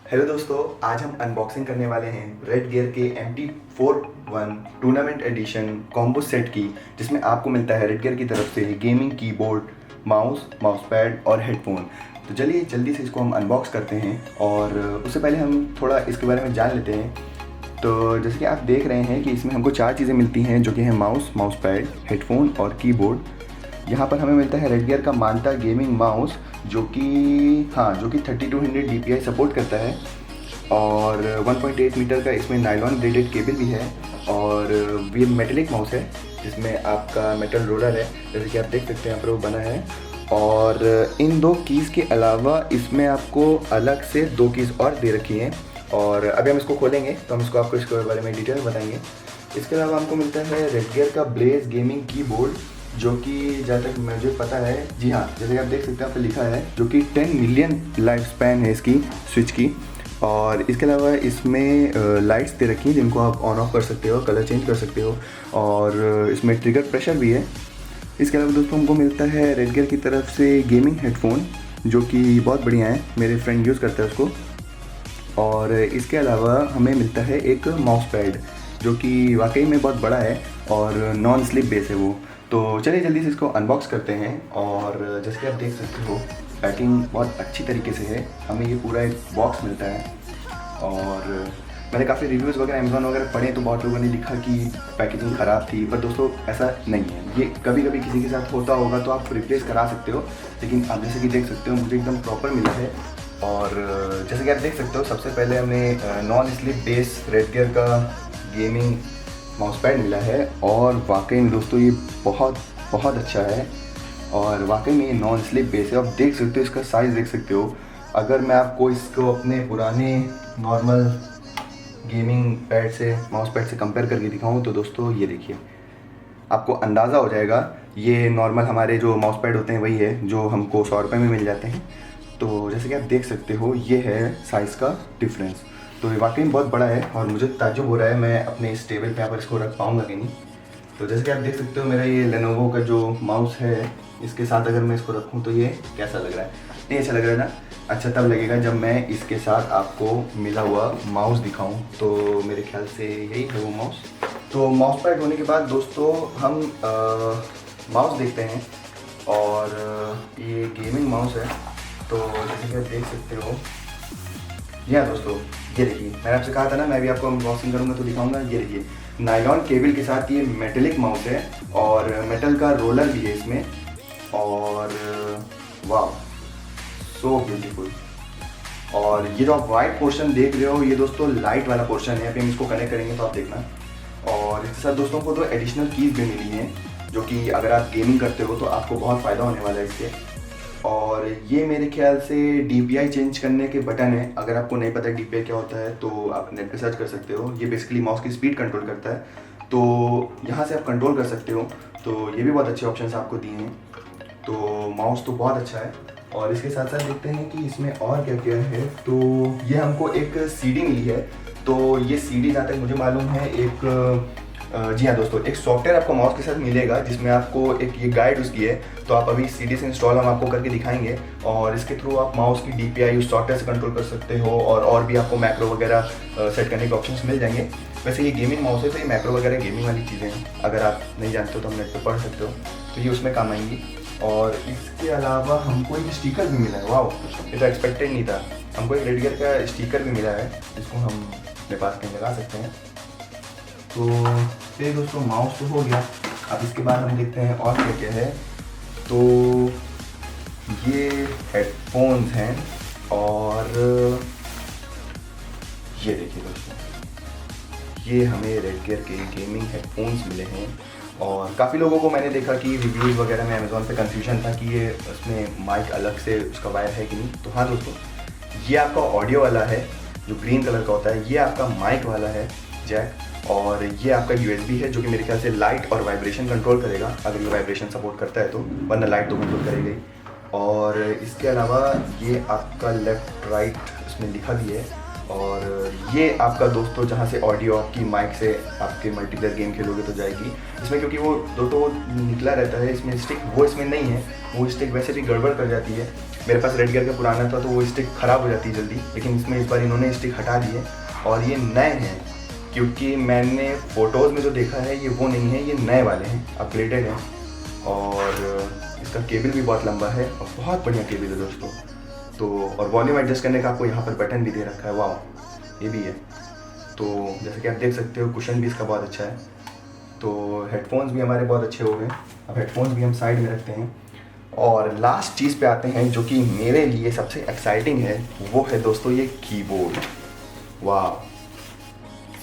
Hello दोस्तों, आज हम अनबॉक्सिंग करने वाले हैं रेड गियर के MT41 tournament addition combo set की, जिसमें आपको मिलता है रेड गियर की तरफ से गेमिंग कीबोर्ड, माउस पैड और हेडफोन। तो चलिए जल्दी से इसको हम अनबॉक्स करते हैं और उससे पहले हम थोड़ा इसके बारे में जान लेते हैं। तो जैसे कि आप देख रहे हैं कि इसमें हमको 4 चीज़ें मिलती हैं, जो कि हैं माउस पैड, हेडफोन और कीबोर्ड। यहाँ पर हमें मिलता है रेड गियर का मांटा गेमिंग माउस, जो कि 3200 DPI सपोर्ट करता है और 1.8 मीटर का इसमें नायलॉन ब्लेडेड केबल भी है और ये मेटेलिक माउस है, जिसमें आपका मेटल रोलर है, जैसे कि आप देख सकते हैं यहाँ पर वो बना है। और इन 2 कीज़ के अलावा इसमें आपको अलग से 2 कीज़ और दे रखी हैं और अभी हम इसको खोलेंगे तो हम आपको इसके बारे में डिटेल बताएंगे। इसके अलावा हमको मिलता है रेड गियर का ब्लेज गेमिंग कीबोर्ड, जो कि जहाँ तक मुझे पता है, जी हाँ, जैसे आप देख सकते हैं यहाँ पर लिखा है, जो कि 10 मिलियन लाइफ स्पैन है इसकी स्विच की। और इसके अलावा इसमें लाइट्स दे रखी हैं, जिनको आप ऑन ऑफ कर सकते हो, कलर चेंज कर सकते हो और इसमें ट्रिगर प्रेशर भी है। इसके अलावा दोस्तों हमको मिलता है रेड गियर की तरफ से गेमिंग हेडफोन, जो कि बहुत बढ़िया है, मेरे फ्रेंड यूज़ करते हैं उसको। और इसके अलावा हमें मिलता है एक माउस पैड, जो कि वाकई में बहुत बड़ा है और नॉन स्लिप बेस है वो। तो चलिए जल्दी से इसको अनबॉक्स करते हैं। और जैसे कि आप देख सकते हो, पैकिंग बहुत अच्छी तरीके से है, हमें ये पूरा एक बॉक्स मिलता है। और मैंने काफ़ी रिव्यूज़ वगैरह अमेज़ॉन वगैरह पढ़े, तो बहुत लोगों ने लिखा कि पैकेजिंग ख़राब थी, पर दोस्तों ऐसा नहीं है। ये कभी कभी किसी के साथ होता होगा तो आप रिप्लेस करा सकते हो, लेकिन आप जैसे कि देख सकते हो मुझे एकदम प्रॉपर मिला है। और जैसे कि आप देख सकते हो, सबसे पहले हमें non slip base red gear का गेमिंग माउस पैड मिला है और वाकई में दोस्तों ये बहुत अच्छा है और वाकई में ये नॉन स्लिप बेस है। आप देख सकते हो, इसका साइज़ देख सकते हो। अगर मैं आपको इसको अपने पुराने नॉर्मल गेमिंग पैड से, माउस पैड से कंपेयर करके दिखाऊं तो दोस्तों ये देखिए, आपको अंदाज़ा हो जाएगा। ये नॉर्मल हमारे जो माउस पैड होते हैं वही है, जो हमको 100 रुपये में मिल जाते हैं। तो जैसे कि आप देख सकते हो, ये है साइज़ का डिफरेंस। तो ये वाकई में बहुत बड़ा है और मुझे ताज्जुब हो रहा है, मैं अपने इस टेबल पे यहाँ पर इसको रख पाऊँगा कि नहीं। तो जैसे कि आप देख सकते हो, मेरा ये लेनोवो का जो माउस है, इसके साथ अगर मैं इसको रखूँ तो ये कैसा लग रहा है? नहीं अच्छा लग रहा है ना? अच्छा तब लगेगा जब मैं इसके साथ आपको मिला हुआ माउस दिखाऊँ। तो मेरे ख्याल से यही है वो माउस। तो माउस पैड होने के बाद दोस्तों हम माउस देखते हैं और ये गेमिंग माउस है। तो जैसे कि आप देख सकते हो, जी हाँ दोस्तों, ये देखिए, मैंने आपसे कहा था ना मैं भी आपको अनबॉक्सिंग करूँगा तो दिखाऊंगा। ये देखिए, नायलॉन केबल के साथ ये मेटेलिक माउस है और मेटल का रोलर भी है इसमें। और वाह, सो ब्यूटीफुल। और ये जो आप वाइट पोर्शन देख रहे हो, ये दोस्तों लाइट वाला पोर्शन है। अभी हम इसको कनेक्ट करेंगे तो आप देखना। और इसके साथ दोस्तों को 2 एडिशनल कीज़ भी मिली हैं, जो कि अगर आप गेमिंग करते हो तो आपको बहुत फ़ायदा होने वाला है इससे। और ये मेरे ख्याल से DPI चेंज करने के बटन है। अगर आपको नहीं पता DPI क्या होता है तो आप नेट पे सर्च कर सकते हो। ये बेसिकली माउस की स्पीड कंट्रोल करता है, तो यहाँ से आप कंट्रोल कर सकते हो। तो ये भी बहुत अच्छे ऑप्शंस आपको दिए हैं। तो माउस तो बहुत अच्छा है। और इसके साथ साथ देखते हैं कि इसमें और क्या क्या है। तो ये हमको एक CD मिली है। तो ये CD जहाँ तक मुझे मालूम है एक जी हाँ दोस्तों, एक सॉफ्टवेयर आपको माउस के साथ मिलेगा, जिसमें आपको एक ये गाइड उसकी है। तो आप अभी CD से इंस्टॉल हम आपको करके दिखाएंगे और इसके थ्रू आप माउस की DPI उस सॉफ्टवेयर से कंट्रोल कर सकते हो और भी आपको मैक्रो वगैरह सेट करने के ऑप्शंस मिल जाएंगे। वैसे ये गेमिंग माउस है, तो ये मैक्रो वगैरह गेमिंग वाली चीज़ें हैं। अगर आप नहीं जानते हो तो हम नेट पर पढ़ सकते हो, तो ये उसमें काम आएंगी। और इसके अलावा हमको एक स्टिकर भी मिला है। वाह, ये तो एक्सपेक्टेड नहीं था। हमको एक रेड गियर का स्टिकर भी मिला है, जिसको हम अपने पास कहीं लगा सकते हैं। तो फिर दोस्तों माउस तो हो गया। अब इसके बाद हम देखते हैं और क्या क्या है। तो ये हेडफोन्स हैं और ये देखिए दोस्तों, ये हमें रेड गियर के गेमिंग हेडफोन्स मिले हैं। और काफ़ी लोगों को मैंने देखा कि रिव्यूज़ वगैरह में अमेज़ॉन पे कंफ्यूजन था कि ये उसमें माइक अलग से उसका वायर है कि नहीं। तो हाँ दोस्तों, ये आपका ऑडियो वाला है जो ग्रीन कलर का होता है, ये आपका माइक वाला है जैक, और ये आपका USB है जो कि मेरे ख्याल से लाइट और वाइब्रेशन कंट्रोल करेगा, अगर ये वाइब्रेशन सपोर्ट करता है तो, वरना लाइट तो कंट्रोल करेगा ही। और इसके अलावा ये आपका लेफ़्ट राइट इसमें लिखा भी है, और ये आपका दोस्तों जहाँ से ऑडियो आपकी माइक से आपके मल्टीप्लेयर गेम खेलोगे तो जाएगी इसमें, क्योंकि वो दोस्तों वो निकला रहता है इसमें स्टिक, वो इसमें नहीं है। वो स्टिक वैसे भी गड़बड़ कर जाती है, मेरे पास रेड गियर का पुराना था तो वो स्टिक ख़राब हो जाती है जल्दी, लेकिन इसमें इस बार इन्होंने स्टिक हटा दी है और ये नए हैं, क्योंकि मैंने फ़ोटोज़ में जो देखा है ये वो नहीं है, ये नए वाले हैं, अपग्रेडेड हैं। और इसका केबल भी बहुत लंबा है और बहुत बढ़िया केबल है दोस्तों। तो और वॉल्यूम एडजस्ट करने का आपको यहाँ पर बटन भी दे रखा है, वाह ये भी है। तो जैसे कि आप देख सकते हो कुशन भी इसका बहुत अच्छा है। तो हेडफोन्स भी हमारे बहुत अच्छे हो गए, अब हेडफोन्स भी हम साइड में रखते हैं। और लास्ट चीज़ पे आते हैं जो कि मेरे लिए सबसे एक्साइटिंग है, वो है दोस्तों ये कीबोर्ड। वाह,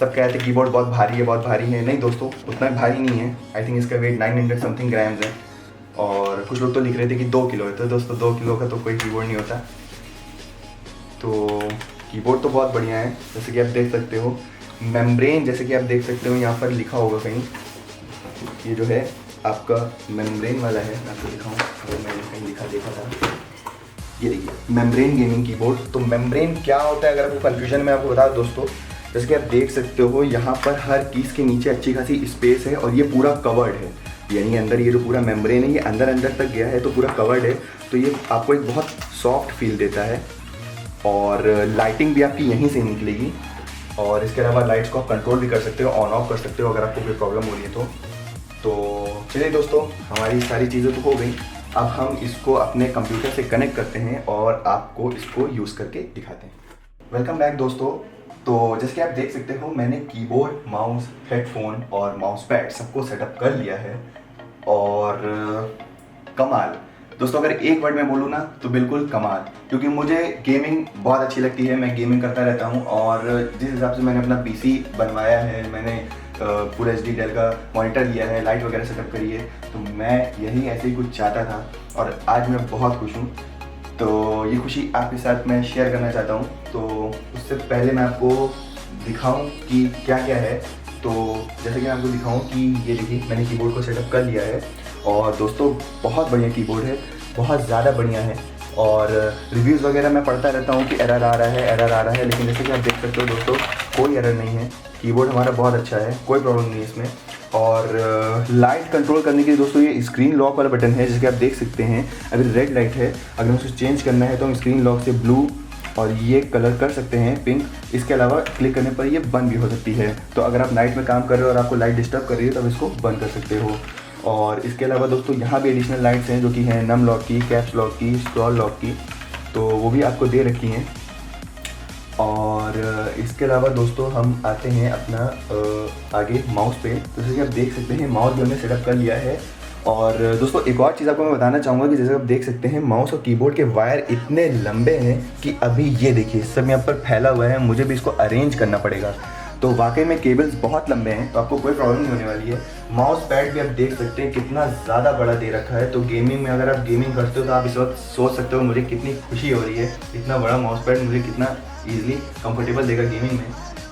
सब कहते हैं कीबोर्ड बहुत भारी है, बहुत भारी है। नहीं दोस्तों, उतना भारी नहीं है। आई थिंक इसका वेट 900 समथिंग ग्राम्स है, और कुछ लोग तो लिख रहे थे कि 2 किलो है। तो दोस्तों 2 किलो का तो कोई कीबोर्ड नहीं होता। तो कीबोर्ड तो बहुत बढ़िया है, जैसे कि आप देख सकते हो मेम्ब्रेन, जैसे कि आप देख सकते हो यहाँ पर लिखा होगा कहीं, ये जो है आपका मेम्ब्रेन वाला है। मैं आपको दिखाऊँ, अगर मैंने कहीं देखा था, ये देखिए मेम्ब्रेन गेमिंग कीबोर्ड। तो मेम्ब्रेन क्या होता है, अगर आपको कन्फ्यूजन में आपको बता दोस्तों, जैसे कि आप देख सकते हो यहाँ पर हर कीज़ के नीचे अच्छी खासी स्पेस है और ये पूरा कवर्ड है, यानी अंदर ये जो पूरा मेम्ब्रेन है ये अंदर तक गया है तो पूरा कवर्ड है। तो ये आपको एक बहुत सॉफ्ट फील देता है, और लाइटिंग भी आपकी यहीं से निकलेगी। और इसके अलावा लाइट्स को आप कंट्रोल भी कर सकते हो, ऑन ऑफ कर सकते हो अगर आपको कोई प्रॉब्लम हो रही है तो चलिए दोस्तों, हमारी सारी चीज़ें तो हो गई। अब हम इसको अपने कंप्यूटर से कनेक्ट करते हैं और आपको इसको यूज़ करके दिखाते हैं। वेलकम बैक दोस्तों। तो जैसे कि आप देख सकते हो मैंने कीबोर्ड, माउस, हेडफोन और माउस पैड सबको सेटअप कर लिया है। और कमाल दोस्तों, अगर एक वर्ड में बोलूँ ना तो बिल्कुल कमाल, क्योंकि मुझे गेमिंग बहुत अच्छी लगती है, मैं गेमिंग करता रहता हूँ। और जिस हिसाब से मैंने अपना पीसी बनवाया है, मैंने फुल HD डेल का मॉनिटर लिया है, लाइट वगैरह सेटअप करी है, तो मैं यही ऐसे ही कुछ चाहता था और आज मैं बहुत खुश हूँ। तो ये खुशी आपके साथ मैं शेयर करना चाहता हूँ। तो उससे पहले मैं आपको दिखाऊँ कि क्या क्या है। तो जैसे कि मैं आपको दिखाऊँ कि ये देखिए मैंने कीबोर्ड को सेटअप कर लिया है, और दोस्तों बहुत बढ़िया कीबोर्ड है, बहुत ज़्यादा बढ़िया है। और रिव्यूज़ वगैरह मैं पढ़ता रहता हूँ कि एरर आ रहा है, लेकिन जैसे कि आप देख सकते हो दोस्तों कोई एरर नहीं है। कीबोर्ड हमारा बहुत अच्छा है, कोई प्रॉब्लम नहीं है इसमें। और लाइट कंट्रोल करने के लिए दोस्तों ये स्क्रीन लॉक वाला बटन है, जैसे कि आप देख सकते हैं अभी रेड लाइट है, अगर हम उसको चेंज करना है तो हम स्क्रीन लॉक से ब्लू और ये कलर कर सकते हैं पिंक। इसके अलावा क्लिक करने पर ये बंद भी हो सकती है। तो अगर आप नाइट में काम कर रहे हो और आपको लाइट डिस्टर्ब कर रही है तो आप इसको बंद कर सकते हो। और इसके अलावा दोस्तों यहाँ भी एडिशनल लाइट्स हैं जो कि हैं नम लॉक की, कैप्स लॉक की, स्क्रॉल लॉक की, तो वो भी आपको दे रखी हैं। और इसके अलावा दोस्तों हम आते हैं अपना आगे माउस पे। तो जैसे कि आप देख सकते हैं माउस भी हमने सेटअप कर लिया है। और दोस्तों एक और चीज़ आपको मैं बताना चाहूँगा कि जैसे आप देख सकते हैं माउस और कीबोर्ड के वायर इतने लंबे हैं कि अभी ये देखिए सब यहाँ पर फैला हुआ है, मुझे भी इसको अरेंज करना पड़ेगा। तो वाकई में केबल्स बहुत लंबे हैं, तो आपको कोई प्रॉब्लम नहीं होने वाली है। माउस पैड भी आप देख सकते हैं कितना ज़्यादा बड़ा दे रखा है। तो गेमिंग में अगर आप गेमिंग करते हो तो आप इस वक्त सोच सकते हो मुझे कितनी खुशी हो रही है, इतना बड़ा माउस पैड मुझे कितना ईजिली कंफर्टेबल देगा गेमिंग में।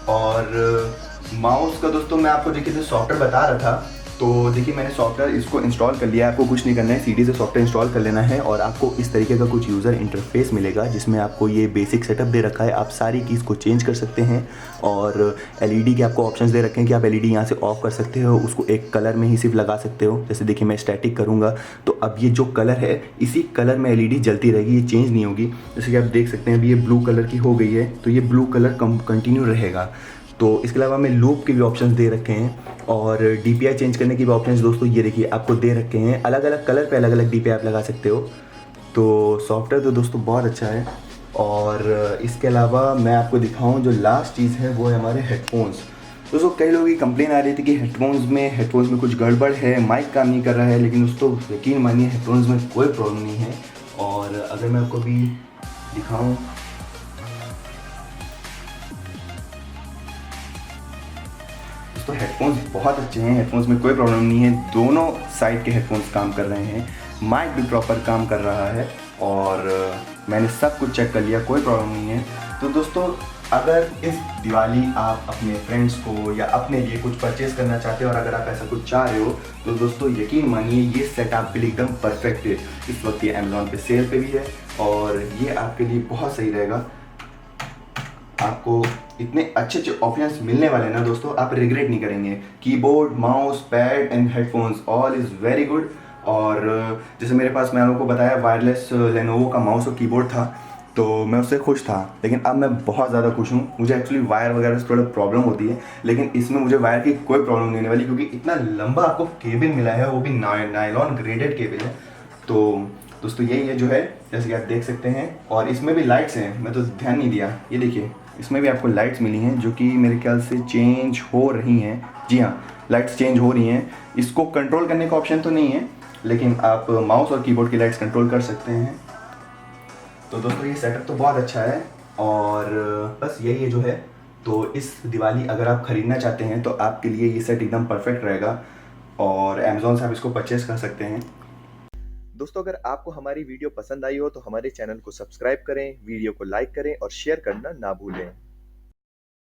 और माउस का दोस्तों मैं आपको देखिए जो सॉफ्टवेयर बता रहा था, तो देखिए मैंने सॉफ्टवेयर इसको इंस्टॉल कर लिया है। आपको कुछ नहीं करना है, सीडी से सॉफ्टवेयर इंस्टॉल कर लेना है और आपको इस तरीके का कुछ यूज़र इंटरफेस मिलेगा जिसमें आपको ये बेसिक सेटअप दे रखा है। आप सारी कीज़ को चेंज कर सकते हैं और एलईडी के आपको ऑप्शंस दे रखे हैं कि आप एलईडी यहाँ से ऑफ कर सकते हो, उसको एक कलर में ही सिर्फ लगा सकते हो। जैसे देखिए मैं स्टैटिक करूँगा तो अब ये जो कलर है इसी कलर में एलईडी जलती रहेगी, ये चेंज नहीं होगी। जैसे कि आप देख सकते हैं अभी ये ब्लू कलर की हो गई है तो ये ब्लू कलर कंटिन्यू रहेगा। तो इसके अलावा हमें लूप के भी ऑप्शंस दे रखे हैं और DPI चेंज करने की भी ऑप्शंस दोस्तों ये देखिए आपको दे रखे हैं। अलग अलग कलर पे अलग अलग DPI आप लगा सकते हो। तो सॉफ्टवेयर तो दोस्तों बहुत अच्छा है। और इसके अलावा मैं आपको दिखाऊं जो लास्ट चीज़ है वो है हमारे हेडफोन्स। दोस्तों कई लोगों की कंप्लेन आ रही थी कि हेडफोन्स में कुछ गड़बड़ है, माइक काम नहीं कर रहा है, लेकिन दोस्तों यकीन मानिए हेडफोन्स में कोई प्रॉब्लम नहीं है। और अगर मैं आपको भी दिखाऊँ तो हेडफोन्स बहुत अच्छे हैं, हेडफोन्स में कोई प्रॉब्लम नहीं है। दोनों साइड के हेडफोन्स काम कर रहे हैं, माइक भी प्रॉपर काम कर रहा है और मैंने सब कुछ चेक कर लिया, कोई प्रॉब्लम नहीं है। तो दोस्तों अगर इस दिवाली आप अपने फ्रेंड्स को या अपने लिए कुछ परचेज़ करना चाहते हो और अगर आप ऐसा कुछ चाह रहे हो तो दोस्तों यकीन मानिए ये सेट आपके लिए एकदम परफेक्ट है। इस वक्त ये अमेज़ॉन पे सेल पे भी है और ये आपके लिए बहुत सही रहेगा। आपको इतने अच्छे अच्छे ऑप्शंस मिलने वाले हैं ना दोस्तों, आप रिग्रेट नहीं करेंगे। Keyboard, mouse, pad and headphones all is very good. और जैसे मेरे पास मैं आपको बताया वायरलेस लेनोवो का माउस और कीबोर्ड था तो मैं उससे खुश था, लेकिन अब मैं बहुत ज़्यादा खुश हूँ। मुझे एक्चुअली वायर वगैरह से थोड़ा प्रॉब्लम होती है, लेकिन इसमें मुझे वायर की कोई प्रॉब्लम नहीं होने वाली क्योंकि इतना लंबा आपको केबल मिला है, वो भी नायलॉन ग्रेडेड केबल है। तो दोस्तों यही है जो है, जैसे कि आप देख सकते हैं। और इसमें भी लाइट्स हैं, मैं तो ध्यान नहीं दिया, ये देखिए इसमें भी आपको लाइट्स मिली हैं जो कि मेरे ख्याल से चेंज हो रही हैं। जी हाँ, लाइट्स चेंज हो रही हैं। इसको कंट्रोल करने का ऑप्शन तो नहीं है, लेकिन आप माउस और कीबोर्ड की लाइट्स कंट्रोल कर सकते हैं। तो दोस्तों ये सेटअप तो बहुत अच्छा है और बस यही है जो है। तो इस दिवाली अगर आप ख़रीदना चाहते हैं तो आपके लिए ये सेट एकदम परफेक्ट रहेगा और अमेज़ॉन से आप इसको परचेज़ कर सकते हैं। दोस्तों अगर आपको हमारी वीडियो पसंद आई हो तो हमारे चैनल को सब्सक्राइब करें, वीडियो को लाइक करें और शेयर करना ना भूलें।